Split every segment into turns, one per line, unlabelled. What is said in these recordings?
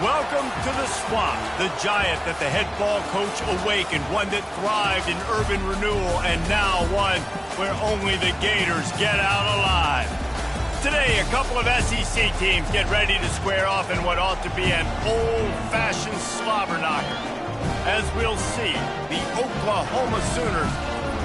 Welcome to the swamp, the giant that the head ball coach awakened, one that thrived in urban renewal, and now one where only the Gators get out alive. Today, a couple of SEC teams get ready to square off in what ought to be an old-fashioned slobber knocker. As we'll see, the Oklahoma Sooners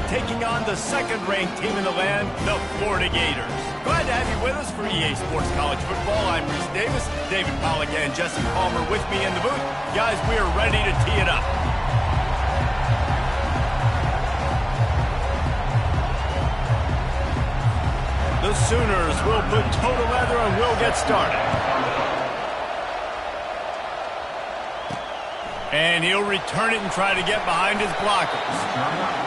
taking on the second-ranked team in the land, the Florida Gators. Glad to have you with us for EA Sports College Football. I'm Reese Davis, David Pollack and Jesse Palmer with me in the booth. Guys, we are ready to tee it up. The Sooners will put toe to leather and we'll get started. And he'll return it and try to get behind his blockers.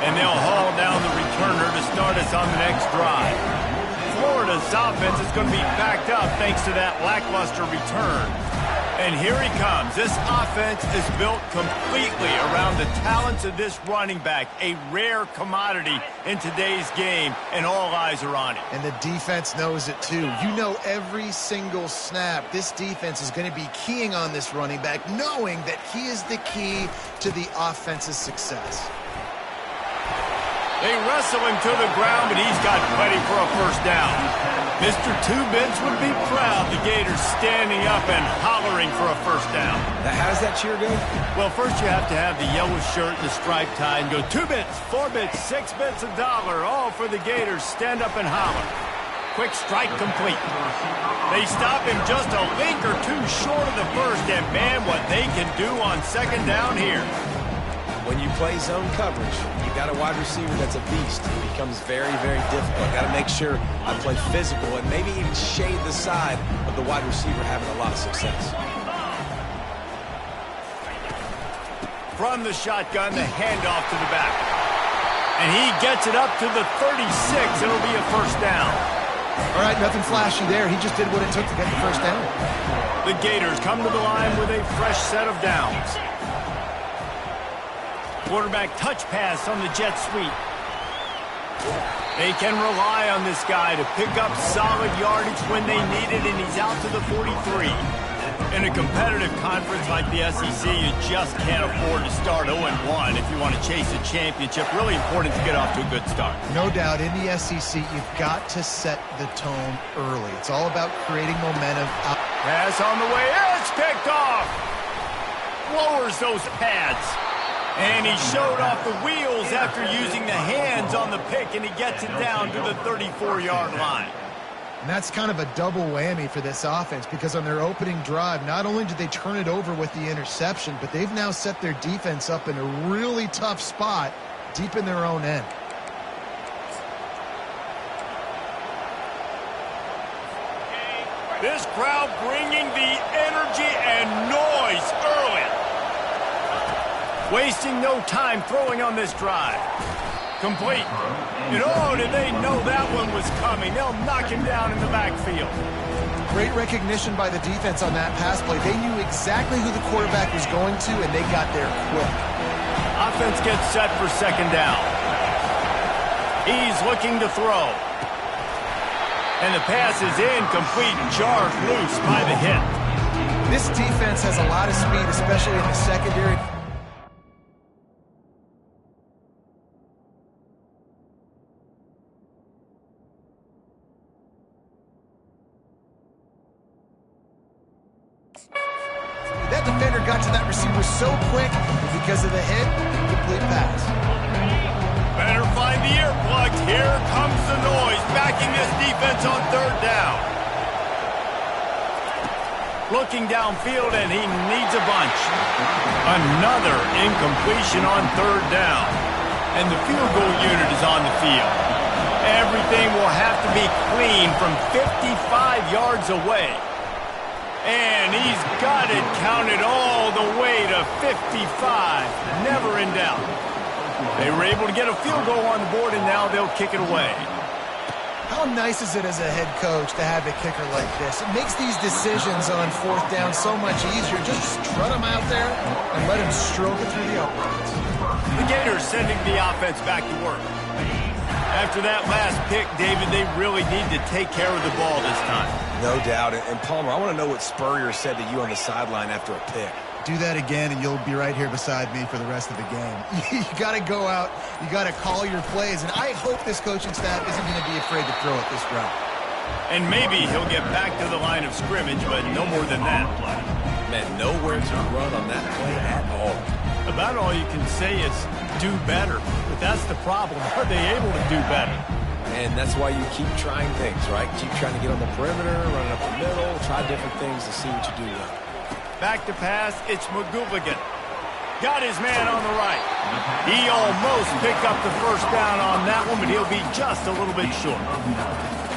And they'll haul down the returner to start us on the next drive. Florida's offense is going to be backed up thanks to that lackluster return. And here he comes. This offense is built completely around the talents of this running back, a rare commodity in today's game, and all eyes are on it.
And the defense knows it too. You know every single snap, this defense is going to be keying on this running back, knowing that he is the key to the offense's success.
They wrestle him to the ground, but he's got plenty for a first down. Mr. Two-Bits would be proud. The Gators standing up and hollering for a first down.
Now, how does that cheer go?
Well, first you have to have the yellow shirt and the striped tie and go 2 bits, 4 bits, 6 bits, $1, all for the Gators. Stand up and holler. Quick strike complete. They stop him just a link or two short of the first, and man, what they can do on second down here.
When you play zone coverage, you got a wide receiver that's a beast. It becomes very, very difficult. Got to make sure I play physical and maybe even shade the side of the wide receiver having a lot of success.
From the shotgun, the handoff to the back. And he gets it up to the 36. It'll be a first down.
All right, nothing flashy there. He just did what it took to get the first down.
The Gators come to the line with a fresh set of downs. Quarterback touch pass on the jet sweep. They can rely on this guy to pick up solid yardage when they need it, and he's out to the 43. In a competitive conference like the SEC, you just can't afford to start 0-1 if you want to chase a championship. Really important to get off to a good start.
No doubt, in the SEC, you've got to set the tone early. It's all about creating momentum.
Pass on the way. It's picked off. Lowers those pads. And he showed off the wheels after using the hands on the pick, and he gets it down to the 34-yard line.
And that's kind of a double whammy for this offense, because on their opening drive, not only did they turn it over with the interception, but they've now set their defense up in a really tough spot deep in their own end.
This crowd bringing the energy and noise early. Wasting no time throwing on this drive. Complete. And oh, did they know that one was coming. They'll knock him down in the backfield.
Great recognition by the defense on that pass play. They knew exactly who the quarterback was going to, and they got there quick.
Offense gets set for second down. He's looking to throw. And the pass is incomplete, jarred loose by the hit.
This defense has a lot of speed, especially in the secondary. That defender got to that receiver so quick, and because of the hit, complete pass.
Better find the earplugs. Here comes the noise, backing this defense on third down. Looking downfield, and he needs a bunch. Another incompletion on third down. And the field goal unit is on the field. Everything will have to be clean from 55 yards away. And he's got it counted all the way to 55. Never in doubt. They were able to get a field goal on the board, and now they'll kick it away.
How nice is it as a head coach to have a kicker like this? It makes these decisions on fourth down so much easier. Just strut him out there and let him stroke it through the openings.
The Gators sending the offense back to work. After that last pick, David, they really need to take care of the ball this time.
No doubt. And Palmer, I want to know what Spurrier said to you on the sideline after a pick.
Do that again, and you'll be right here beside me for the rest of the game. You got to go out. You got to call your plays, and I hope this coaching staff isn't going to be afraid to throw it this route.
And maybe he'll get back to the line of scrimmage, but no more than that.
Man, nowhere to run on that play at all.
About all you can say is do better. But that's the problem. Are they able to do better?
And that's why you keep trying things, right? Keep trying to get on the perimeter, running up the middle, try different things to see what you do well.
Back to pass, it's McGooligan. Got his man on the right. He almost picked up the first down on that one, but he'll be just a little bit short.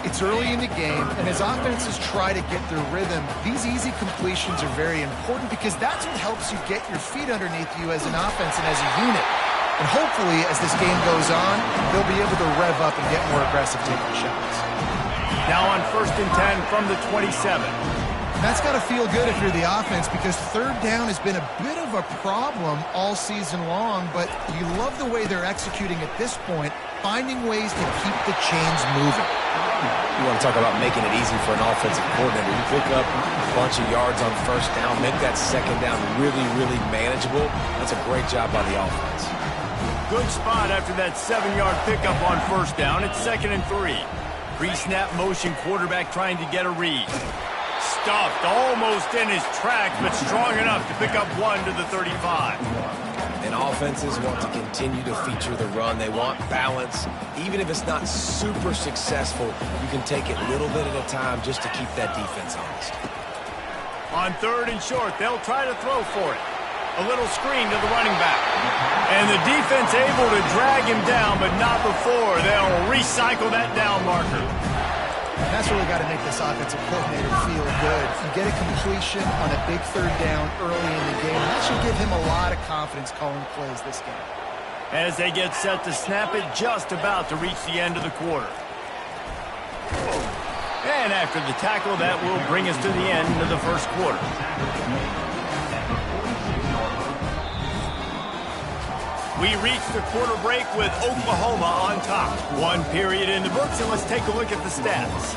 It's early in the game, and as offenses try to get their rhythm, these easy completions are very important because that's what helps you get your feet underneath you as an offense and as a unit. And hopefully, as this game goes on, they'll be able to rev up and get more aggressive taking shots.
Now on 1st and 10 from the 27.
That's got to feel good if you're the offense because third down has been a bit of a problem all season long, but you love the way they're executing at this point, finding ways to keep the chains moving.
You want to talk about making it easy for an offensive coordinator. You pick up a bunch of yards on first down, make that second down really, really manageable. That's a great job by the offense.
Good spot after that 7-yard pickup on first down. It's 2nd and 3. Pre-snap motion, quarterback trying to get a read. Stuffed almost in his tracks, but strong enough to pick up 1 to the 35.
And offenses want to continue to feature the run. They want balance. Even if it's not super successful, you can take it little bit at a time just to keep that defense honest.
On 3rd and short, they'll try to throw for it. A little screen to the running back. And the defense able to drag him down, but not before they'll recycle that down marker.
That's really got to make this offensive coordinator feel good. You get a completion on a big third down early in the game. That should give him a lot of confidence calling plays this game.
As they get set to snap it, just about to reach the end of the quarter. And after the tackle, that will bring us to the end of the first quarter. We reach the quarter break with Oklahoma on top. 1 period in the books, and let's take a look at the stats.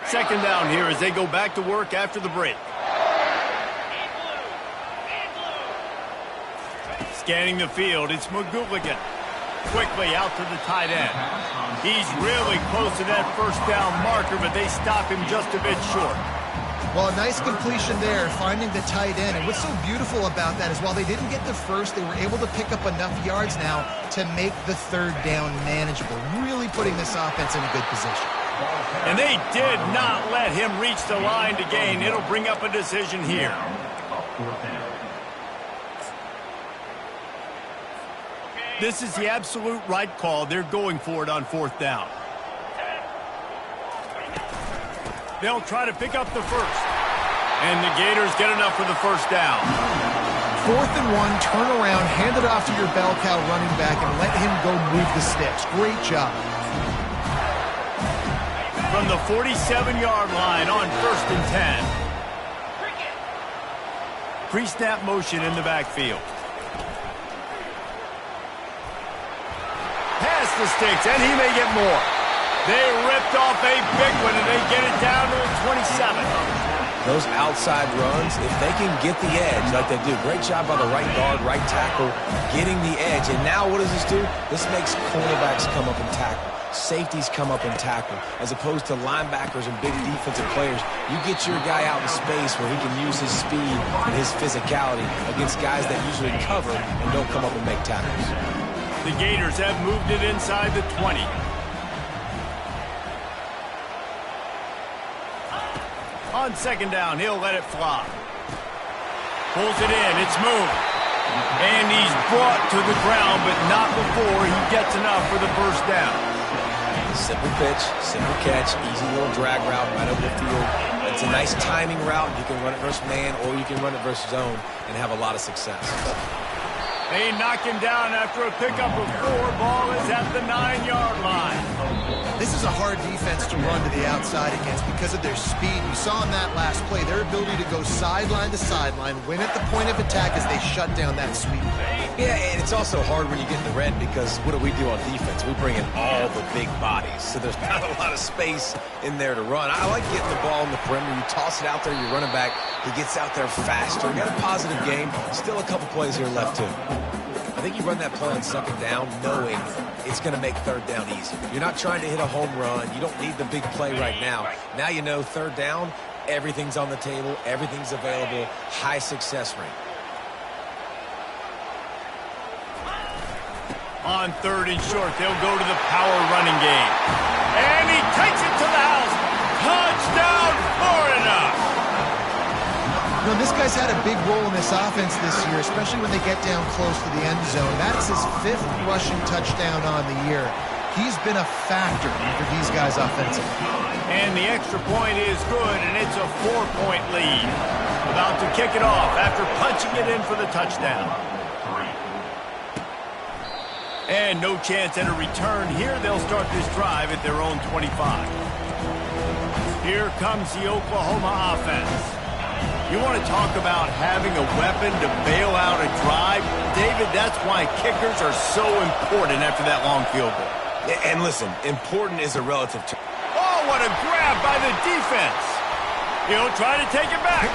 Second down here as they go back to work after the break. Scanning the field, it's McGooligan. Quickly out to the tight end. He's really close to that first down marker, but they stop him just a bit short.
Well, a nice completion there, finding the tight end. And what's so beautiful about that is while they didn't get the first, they were able to pick up enough yards now to make the third down manageable, really putting this offense in a good position.
And they did not let him reach the line to gain. It'll bring up a decision here. This is the absolute right call. They're going for it on 4th down. They'll try to pick up the first. And the Gators get enough for the first down.
4th and 1, turn around, hand it off to your bell cow running back, and let him go move the sticks. Great job.
From the 47-yard line on 1st and 10. Pre-snap motion in the backfield. Pass the sticks, and he may get more. They ripped off a big one, and they get it down to the 27.
Those outside runs, if they can get the edge like they do, great job by the right guard, right tackle, getting the edge. And now what does this do? This makes cornerbacks come up and tackle. Safeties come up and tackle. As opposed to linebackers and big defensive players, you get your guy out in space where he can use his speed and his physicality against guys that usually cover and don't come up and make tackles.
The Gators have moved it inside the 20. On 2nd down, he'll let it fly. Pulls it in, it's moved. And he's brought to the ground, but not before he gets enough for the first down.
Simple pitch, simple catch, easy little drag route right over the field. It's a nice timing route. You can run it versus man or you can run it versus zone and have a lot of success.
They knock him down after a pickup of 4. Ball is at the 9-yard line.
This is a hard defense to run to the outside against because of their speed. You saw in that last play their ability to go sideline to sideline, win at the point of attack as they shut down that sweep.
Yeah, and it's also hard when you get in the red because what do we do on defense? We bring in all the big bodies, so there's not a lot of space in there to run. I like getting the ball in the perimeter. You toss it out there, your running back, he gets out there faster. You got a positive game. Still a couple plays here left, too. I think you run that play on second down knowing it's going to make third down easy. You're not trying to hit a home run. You don't need the big play right now. Now you know third down, everything's on the table, everything's available, high success rate.
On 3rd and short, they'll go to the power running game. And he takes it to the house. Touchdown, Florida!
You know, this guy's had a big role in this offense this year, especially when they get down close to the end zone. That's his 5th rushing touchdown on the year. He's been a factor for these guys offensively.
And the extra point is good, and it's a 4-point lead. About to kick it off after punching it in for the touchdown. And no chance at a return here. They'll start this drive at their own 25. Here comes the Oklahoma offense. You want to talk about having a weapon to bail out a drive? David, that's why kickers are so important after that long field goal.
And listen, important is a relative term.
Oh, what a grab by the defense. He'll try to take it back.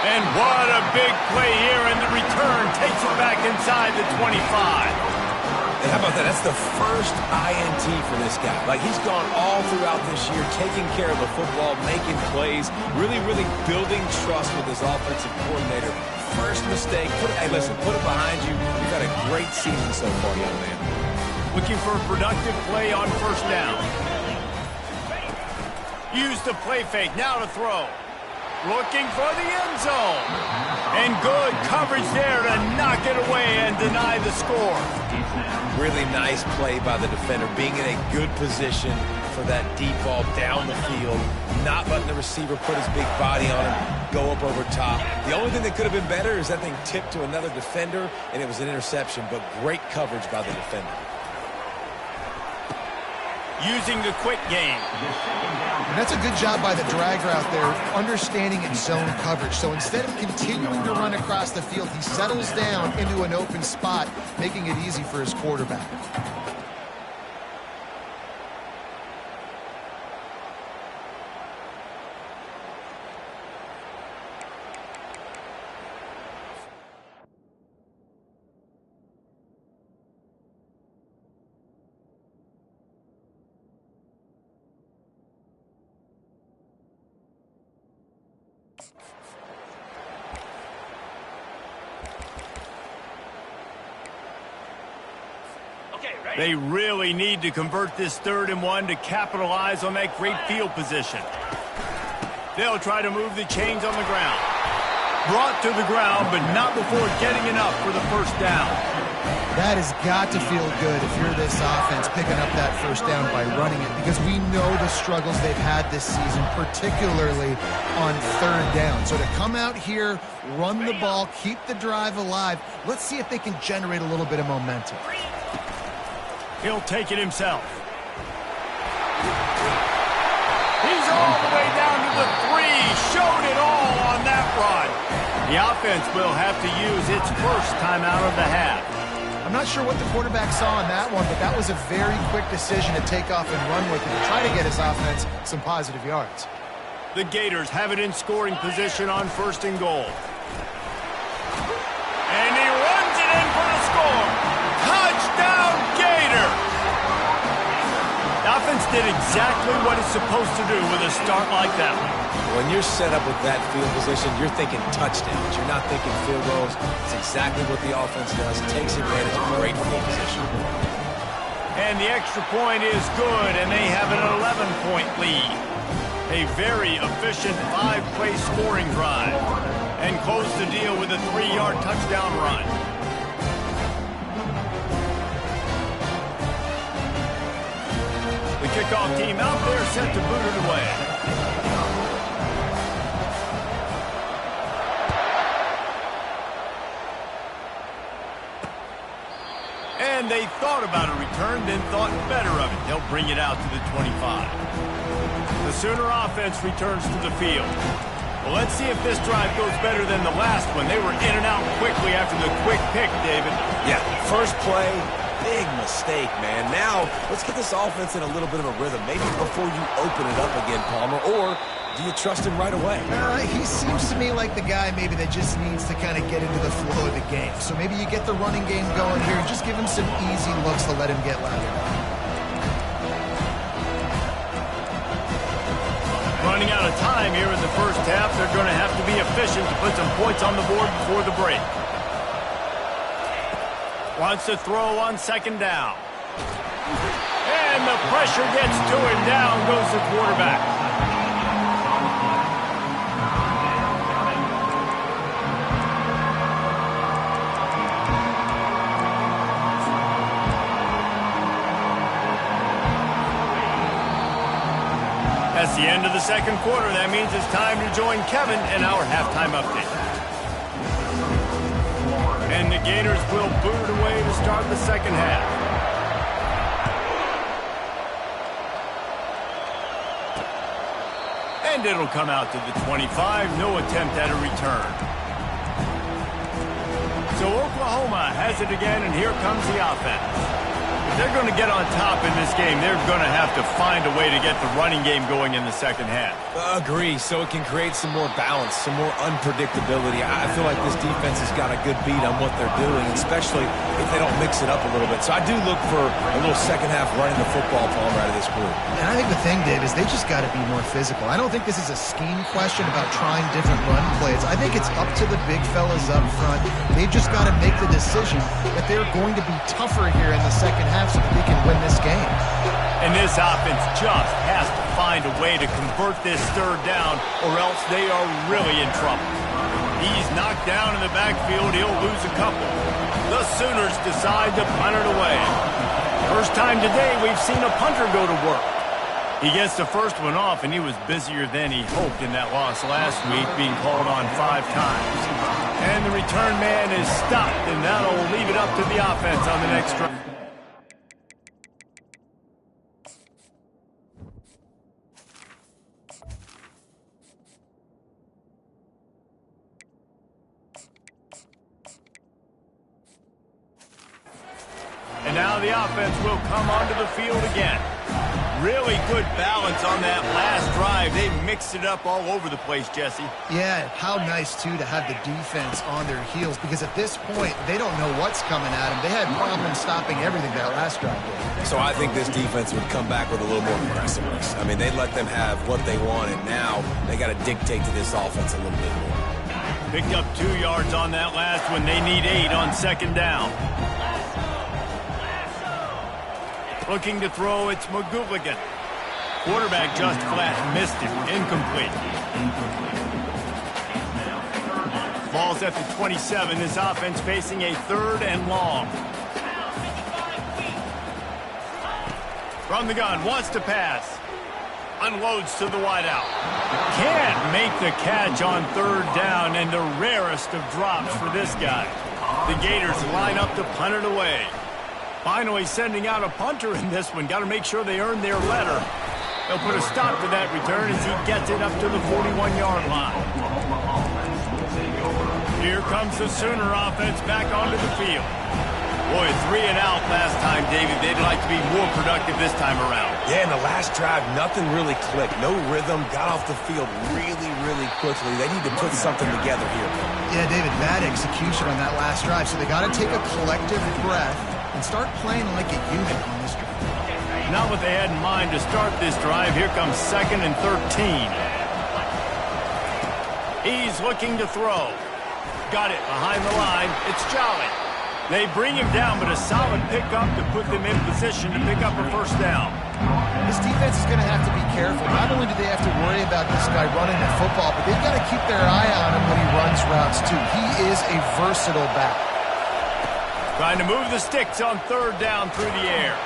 And what a big play here, and the return takes it back inside the 25.
And how about that? That's the first INT for this guy. Like, he's gone all throughout this year, taking care of the football, making plays, really, really building trust with his offensive coordinator. First mistake. Hey, listen, put it behind you. You've had a great season so far, young man.
Looking for a productive play on 1st down. Use the play fake. Now to throw. Looking for the end zone. And good coverage there to knock it away and deny the score.
Really nice play by the defender, being in a good position for that deep ball down the field, not letting the receiver put his big body on him, go up over top. The only thing that could have been better is that thing tipped to another defender, and it was an interception, but great coverage by the defender.
Using the quick game.
And that's a good job by the drag route there, understanding its zone coverage. So instead of continuing to run across the field, he settles down into an open spot, making it easy for his quarterback.
They really need to convert this 3rd and 1 to capitalize on that great field position. They'll try to move the chains on the ground. Brought to the ground, but not before getting enough for the 1st down.
That has got to feel good if you're this offense picking up that 1st down by running it, because we know the struggles they've had this season, particularly on 3rd down. So to come out here, run the ball, keep the drive alive, let's see if they can generate a little bit of momentum.
He'll take it himself. He's all the way down to the 3. Showed it all on that run. The offense will have to use its first timeout of the half.
I'm not sure what the quarterback saw on that one, but that was a very quick decision to take off and run with it to try to get his offense some positive yards.
The Gators have it in scoring position on 1st and goal. And he runs it in for the score. Touchdown, Gators! The offense did exactly what it's supposed to do with a start like that one.
When you're set up with that field position, you're thinking touchdowns. You're not thinking field goals. It's exactly what the offense does. Takes advantage of great field position.
And the extra point is good, and they have an 11-point lead. A very efficient 5-play scoring drive. And close the deal with a 3-yard touchdown run. The kickoff team out there set to boot it away. when they thought about a return, then thought better of it. They'll bring it out to the 25. The Sooner offense returns to the field. Well, let's see if this drive goes better than the last one. They were in and out quickly after the quick pick, David.
Yeah, first play, big mistake, man. Now, let's get this offense in a little bit of a rhythm. Maybe before you open it up again, Palmer, or do you trust him right away?
He seems to me like the guy maybe that just needs to kind of get into the flow of the game. So maybe you get the running game going here and just give him some easy looks to let him get louder.
Running out of time here in the first half. They're going to have to be efficient to put some points on the board before the break. Wants to throw on second down. And the pressure gets to him. Down goes the quarterback. That's the end of the second quarter. That means it's time to join Kevin in our halftime update. And the Gators will boot it away to start the second half. And it'll come out to the 25. No attempt at a return. So Oklahoma has it again, and here comes the offense. If they're going to get on top in this game, they're going to have to find a way to get the running game going in the second half.
Agree, so it can create some more balance, some more unpredictability. I feel like this defense has got a good beat on what they're doing, especially if they don't mix it up a little bit. So I do look for a little second half running the football, Palmer, out of this group.
And I think the thing, Dave, is they just got to be more physical. I don't think this is a scheme question about trying different run plays. I think it's up to the big fellas up front. They've just got to make the decision that they're going to be tougher here in the second half so that they can win this game.
And this offense just has to find a way to convert this third down, or else they are really in trouble. He's knocked down in the backfield. He'll lose a couple. The Sooners decide to punt it away. First time today we've seen a punter go to work. He gets the first one off, and he was busier than he hoped in that loss last week, being called on 5 times. And the return man is stopped, and that'll leave it up to the offense on the next drive. And now the offense will come onto the field again. Really good balance on that last drive. They mixed it up all over the place, Jesse.
Yeah, how nice, too, to have the defense on their heels, because at this point, they don't know what's coming at them. They had problems stopping everything that last drive did.
So I think this defense would come back with a little more aggressiveness. I mean, they let them have what they wanted. Now they got to dictate to this offense a little bit more.
Picked up 2 yards on that last one. They need 8 on second down. Looking to throw, it's McGooligan. Quarterback just flat missed it. Incomplete. Ball's at the 27. This offense facing a 3rd and long. From the gun, wants to pass. Unloads to the wideout. Can't make the catch on 3rd down, and the rarest of drops for this guy. The Gators line up to punt it away. Finally sending out a punter in this one. Got to make sure they earn their letter. They'll put a stop to that return as he gets it up to the 41-yard line. Here comes the Sooner offense back onto the field. Boy, 3 and out last time, David. They'd like to be more productive this time around.
Yeah, in the last drive, nothing really clicked. No rhythm, got off the field really, really quickly. They need to put something together here.
Yeah, David, bad execution on that last drive, so they got to take a collective breath and start playing like a unit on this drive.
Not what they had in mind to start this drive. Here comes 2nd and 13. He's looking to throw. Got it behind the line. It's Jolly. They bring him down, but a solid pickup to put them in position to pick up a first down.
This defense is going to have to be careful. Not only do they have to worry about this guy running the football, but they've got to keep their eye on him when he runs routes, too. He is a versatile back.
Trying to move the sticks on 3rd down through the air.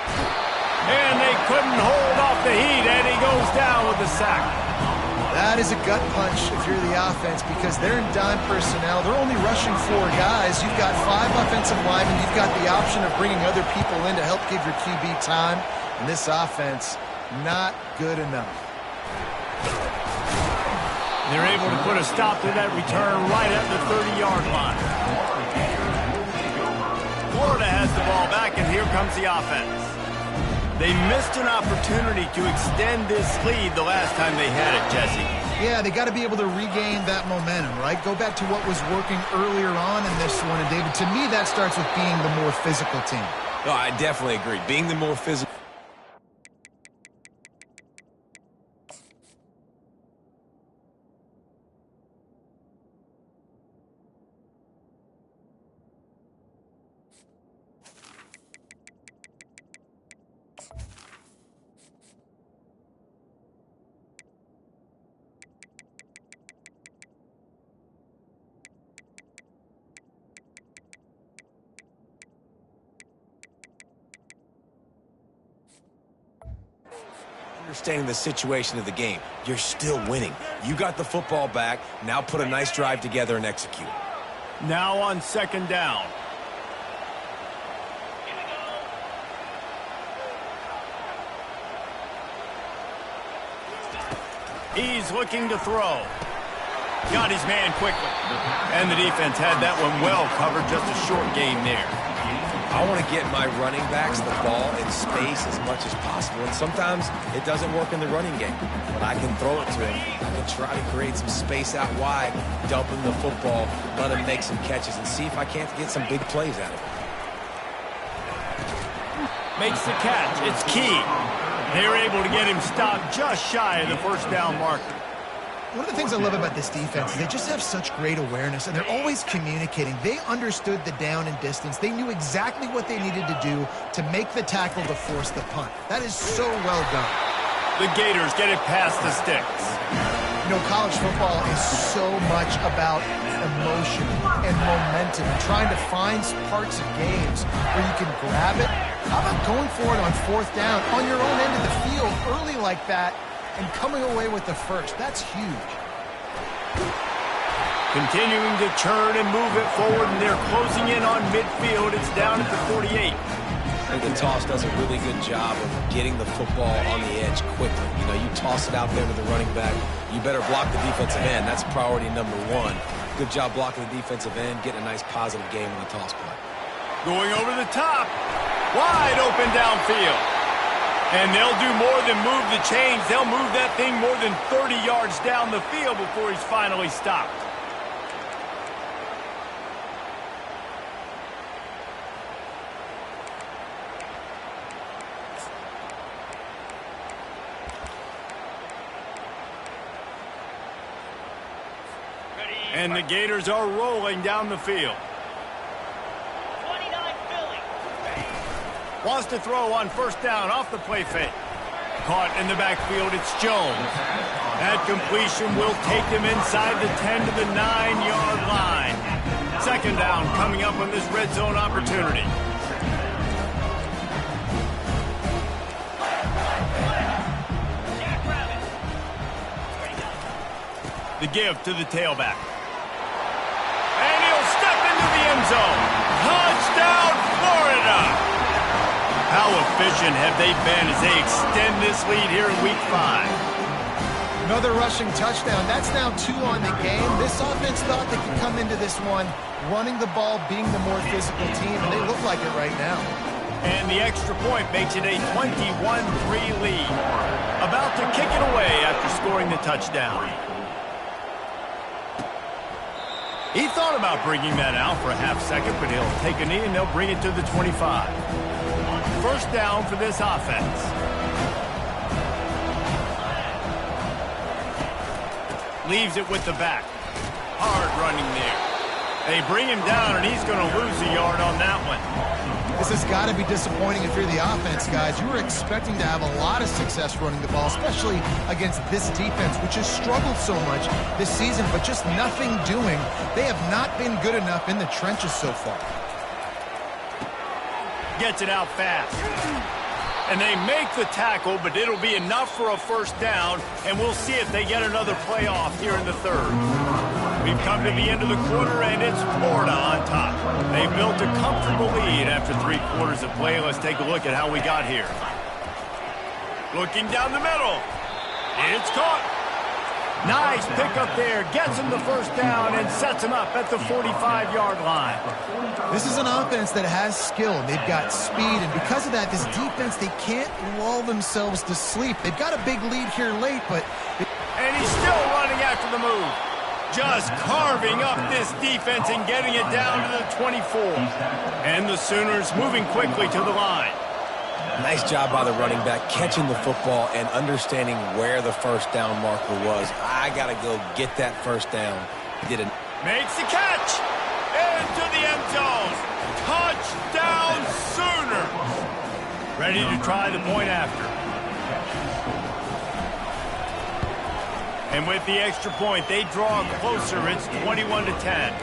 And they couldn't hold off the heat, and he goes down with the sack.
That is a gut punch if you're the offense because they're in dime personnel. They're only rushing 4 guys. You've got 5 offensive linemen. You've got the option of bringing other people in to help give your QB time. And this offense, not good enough.
They're able to put a stop to that return right at the 30-yard line. Florida has the ball back, and here comes the offense. They missed an opportunity to extend this lead the last time they had it, Jesse.
Yeah, they got to be able to regain that momentum, right? Go back to what was working earlier on in this one. And, David, to me, that starts with being the more physical team.
No, I definitely agree. Being the more physical. Understanding the situation of the game. You're still winning. You got the football back. Now put a nice drive together and execute.
Now on 2nd down. He's looking to throw. Got his man quickly. And the defense had that one well covered. Just a short gain there.
I want to get my running backs the ball in space as much as possible. And sometimes it doesn't work in the running game. But I can throw it to him. I can try to create some space out wide, dump him the football, let him make some catches, and see if I can't get some big plays out of it.
Makes the catch. It's key. They're able to get him stopped just shy of the 1st down marker.
One of the things I love about this defense is they just have such great awareness, and they're always communicating. They understood the down and distance. They knew exactly what they needed to do to make the tackle to force the punt. That is so well done.
The Gators get it past the sticks.
You know, college football is so much about emotion and momentum and trying to find parts of games where you can grab it. How about going for it on 4th down on your own end of the field early like that and coming away with the first? That's huge.
Continuing to turn and move it forward, and they're closing in on midfield. It's down at the 48.
I think the toss does a really good job of getting the football on the edge quickly. You know, you toss it out there to the running back. You better block the defensive end. That's priority number 1. Good job blocking the defensive end, getting a nice positive game on the toss play.
Going over the top. Wide open downfield. And they'll do more than move the chains. They'll move that thing more than 30 yards down the field before he's finally stopped. And the Gators are rolling down the field.
29 Philly.
Wants to throw on 1st down off the play fake. Caught in the backfield, it's Jones. That completion will take them inside the 10 to the 9-yard line. 2nd down coming up on this red zone opportunity. The give to the tailback. And he'll step into the end zone. Touchdown, Florida! How efficient have they been as they extend this lead here in Week 5?
Another rushing touchdown. That's now 2 on the game. This offense thought they could come into this one running the ball, being the more physical team, and they look like it right now.
And the extra point makes it a 21-3 lead. About to kick it away after scoring the touchdown. He thought about bringing that out for a half second, but he'll take a knee and they'll bring it to the 25. 1st down for this offense. Leaves it with the back. Hard running there. They bring him down, and he's going to lose a yard on that one.
This has got to be disappointing if you're the offense, guys. You were expecting to have a lot of success running the ball, especially against this defense, which has struggled so much this season, but just nothing doing. They have not been good enough in the trenches so far.
Gets it out fast. And they make the tackle, but it'll be enough for a first down, and we'll see if they get another play off here in the third. We've come to the end of the quarter, and it's Florida on top. They built a comfortable lead after 3 quarters of play. Let's take a look at how we got here. Looking down the middle. It's caught. Nice pickup there. Gets him the first down and sets him up at the 45-yard line.
This is an offense that has skill. They've got speed, and because of that, this defense, they can't lull themselves to sleep. They've got a big lead here late, but...
And he's still running after the move. Just carving up this defense and getting it down to the 24. And the Sooners moving quickly to the line.
Nice job by the running back, catching the football and understanding where the first down marker was. I got to go get that first down. He did it.
Makes the catch. Into the end zone. Touchdown Sooners. Ready to try the point after. And with the extra point, they draw closer. It's 21-10.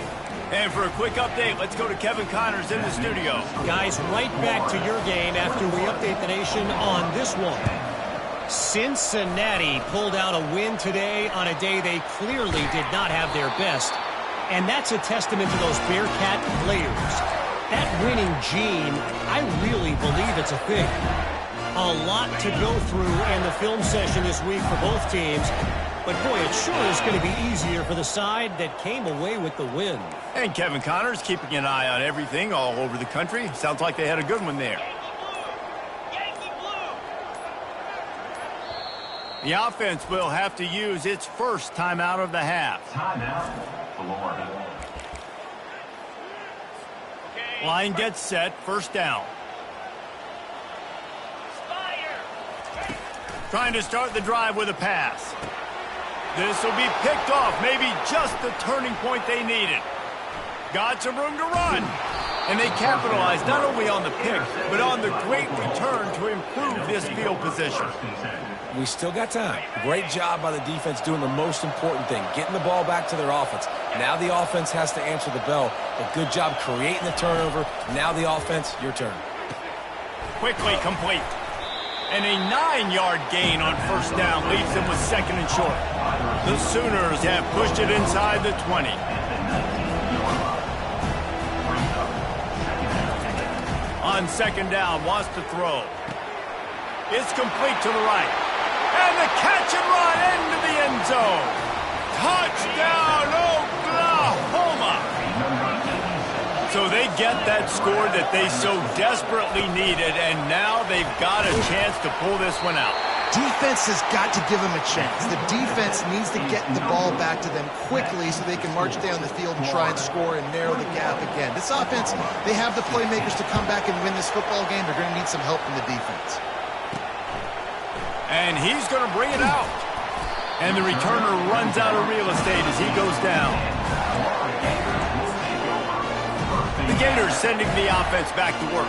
And for a quick update, let's go to Kevin Connors in the studio.
Guys, right back to your game after we update the nation on this one. Cincinnati pulled out a win today on a day they clearly did not have their best. And that's a testament to those Bearcat players. That winning gene, I really believe it's a thing. A lot to go through in the film session this week for both teams. But, boy, it sure is going to be easier for the side that came away with the win.
And Kevin Connors keeping an eye on everything all over the country. Sounds like they had a good one there. The offense will have to use its first timeout of the half. Line gets set, first down. Trying to start the drive with a pass. This will be picked off, maybe just the turning point they needed. Got some room to run. And they capitalized not only on the pick, but on the great return to improve this field position.
We still got time. Great job by the defense doing the most important thing, getting the ball back to their offense. Now the offense has to answer the bell. A good job creating the turnover. Now the offense, your turn.
Quickly complete. And a 9-yard gain on first down leaves them with second and short. The Sooners have pushed it inside the 20. On second down, wants to throw. It's complete to the right. And the catch and run into the end zone. Touchdown, Oklahoma! So they get that score that they so desperately needed, and now they've got a chance to pull this one out.
Defense has got to give them a chance. The defense needs to get the ball back to them quickly so they can march down the field and try and score and narrow the gap again. This offense, they have the playmakers to come back and win this football game. They're going to need some help from the defense.
And he's going to bring it out. And the returner runs out of real estate as he goes down. The Gators sending the offense back to work.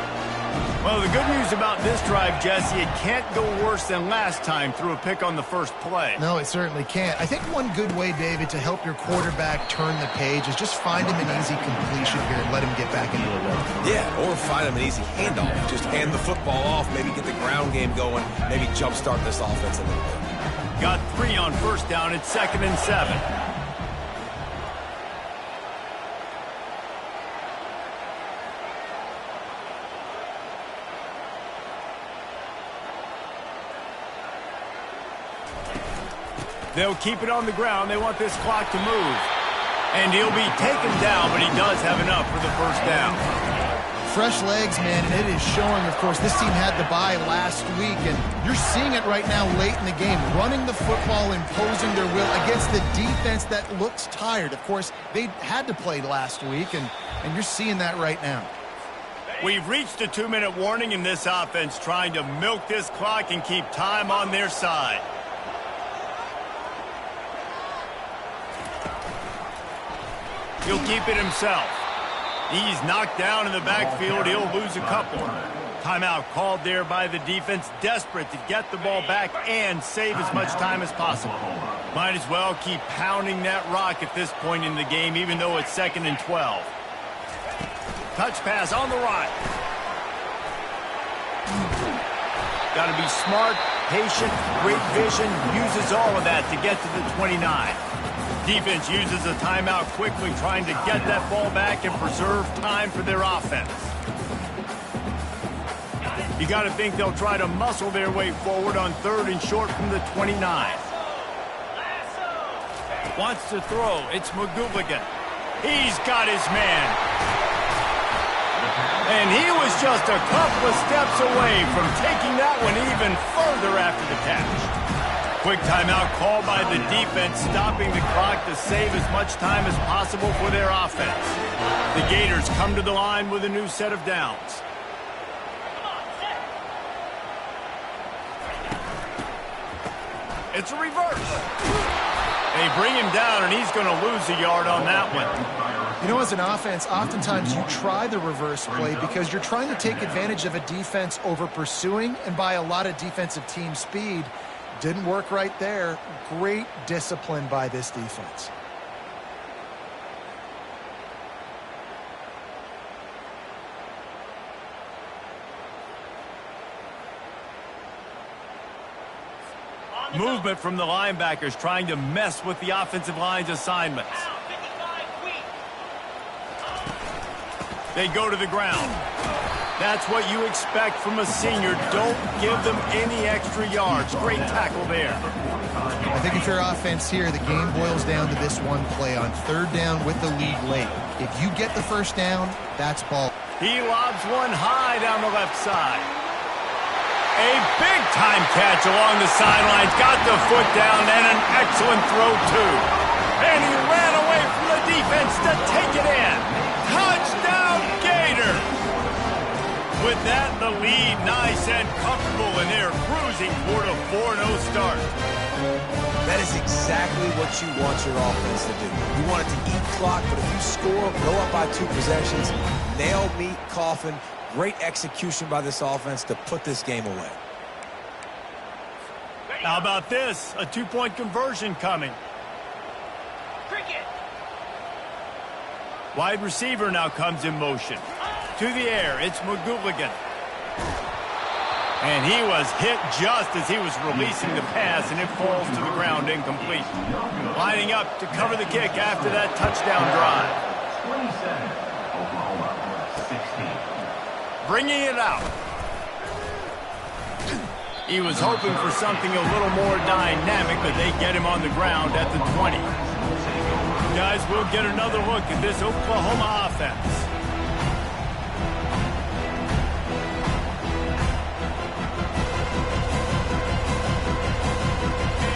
Well, the good news about this drive, Jesse, it can't go worse than last time through a pick on the first play.
No, it certainly can't. I think one good way, David, to help your quarterback turn the page is just find him an easy completion here and let him get back into a rhythm.
Yeah, or find him an easy handoff. Just hand the football off, maybe get the ground game going, maybe jumpstart this offense a little bit.
Got 3 on first down. It's 2nd and 7. They'll keep it on the ground. They want this clock to move. And he'll be taken down, but he does have enough for the first down.
Fresh legs, man, and it is showing, of course, this team had the bye last week, and you're seeing it right now late in the game, running the football, imposing their will against the defense that looks tired. Of course, they had to play last week, and you're seeing that right now.
We've reached a 2-minute warning in this offense, trying to milk this clock and keep time on their side. He'll keep it himself. He's knocked down in the backfield. He'll lose a couple. Timeout called there by the defense, desperate to get the ball back and save as much time as possible. Might as well keep pounding that rock at this point in the game, even though it's 2nd and 12. Touch pass on the right. Got to be smart, patient, great vision, uses all of that to get to the 29. Defense uses a timeout quickly, trying to get that ball back and preserve time for their offense. You got to think they'll try to muscle their way forward on 3rd and short from the 29. Wants to throw. It's McGooligan. He's got his man. And he was just a couple of steps away from taking that one even further after the catch. Quick timeout called by the defense, stopping the clock to save as much time as possible for their offense. The Gators come to the line with a new set of downs. It's a reverse. They bring him down, and he's going to lose a yard on that one.
You know, as an offense, oftentimes you try the reverse play because you're trying to take advantage of a defense over pursuing and by a lot of defensive team speed. Didn't work right there. Great discipline by this defense.
Movement from the linebackers trying to mess with the offensive line's assignments. They go to the ground. That's what you expect from a senior. Don't give them any extra yards. Great tackle there.
I think if you're offense here, the game boils down to this one play on 3rd down with the lead late. If you get the 1st down, that's ball.
He lobs one high down the left side. A big-time catch along the sidelines. Got the foot down and an excellent throw, too. And he ran away from the defense to take it in. Touchdown, Gators! With that, the lead nice and comfortable, and they're cruising toward a 4-0 start.
That is exactly what you want your offense to do. You want it to eat clock, but if you score, go up by 2 possessions, nail, meet, coffin. Great execution by this offense to put this game away.
How about this? A 2-point conversion coming. Wide receiver now comes in motion. To the air, it's McGooligan. And he was hit just as he was releasing the pass, and it falls to the ground incomplete. Lining up to cover the kick after that touchdown drive. Bringing it out. He was hoping for something a little more dynamic, but they get him on the ground at the 20. Guys, we'll get another look at this Oklahoma offense.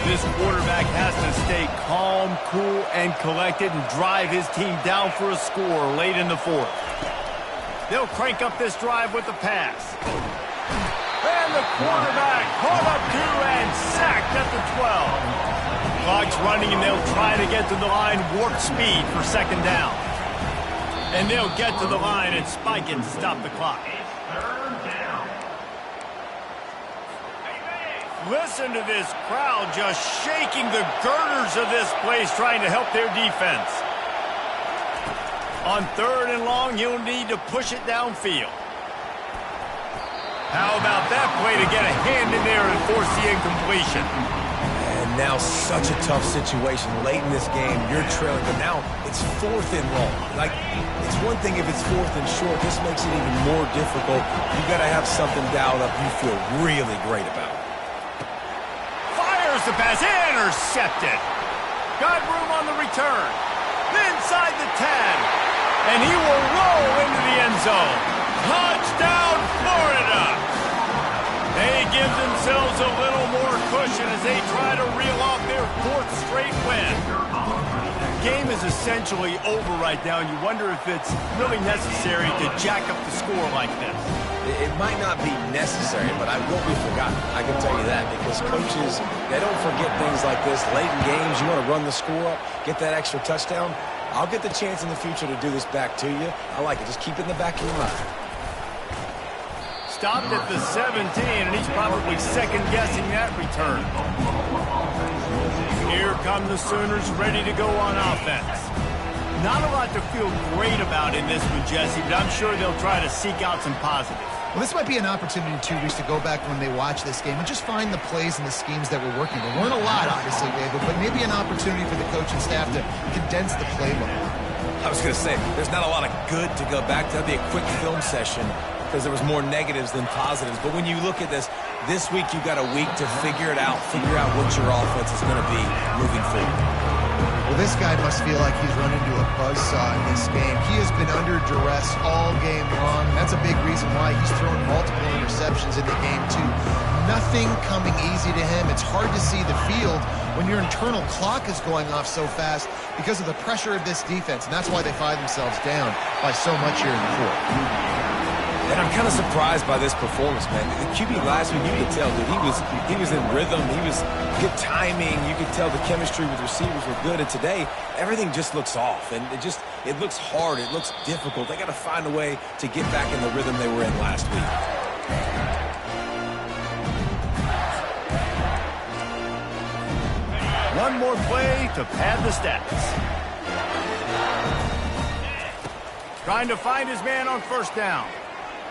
This quarterback has to stay calm, cool, and collected and drive his team down for a score late in the 4th. They'll crank up this drive with the pass. And the quarterback caught up to and sacked at the 12. Clock's running, and they'll try to get to the line warp speed for 2nd down. And they'll get to the line and spike it to stop the clock. Listen to this crowd just shaking the girders of this place, trying to help their defense. On 3rd and long, he'll need to push it downfield. How about that play to get a hand in there and force the incompletion?
And now such a tough situation late in this game. You're trailing, but now it's 4th and long. Like, it's one thing if it's 4th and short. This makes it even more difficult. You got to have something dialed up you feel really great about.
Fires the pass, intercepted. Got room on the return. Inside the 10. And he will roll into the end zone. Touchdown, Florida! They give themselves a little more cushion as they try to reel off their 4th straight win. The game is essentially over right now, and you wonder if it's really necessary to jack up the score like this.
It might not be necessary, but I won't be forgotten. I can tell you that, because coaches, they don't forget things like this. Late in games, you want to run the score up, get that extra touchdown. I'll get the chance in the future to do this back to you. I like it. Just keep it in the back of your mind.
Stopped at the 17, and he's probably second-guessing that return. Here come the Sooners, ready to go on offense. Not a lot to feel great about in this one, Jesse, but I'm sure they'll try to seek out some positives.
Well, this might be an opportunity, too, Reese, to go back when they watch this game and just find the plays and the schemes that were working. There weren't a lot, obviously, David, but maybe an opportunity for the coaching staff to condense the playbook.
I was going to say, there's not a lot of good to go back to. That'd be a quick film session because there was more negatives than positives. But when you look at this week you've got a week to figure it out, figure out what your offense is going to be moving forward.
Well, this guy must feel like he's run into a buzzsaw in this game. He has been under duress all game long. That's a big reason why he's thrown multiple interceptions in the game, too. Nothing coming easy to him. It's hard to see the field when your internal clock is going off so fast because of the pressure of this defense, and that's why they find themselves down by so much here in the fourth.
And I'm kind of surprised by this performance, man. The QB last week, you could tell that he was in rhythm. He was good timing. You could tell the chemistry with receivers were good. And today, everything just looks off. And it looks hard. It looks difficult. They got to find a way to get back in the rhythm they were in last week.
One more play to pad the stats. Trying to find his man on first down.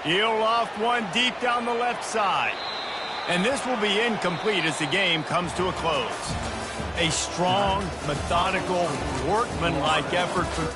He'll loft one deep down the left side. And this will be incomplete as the game comes to a close. A strong, methodical, workmanlike effort from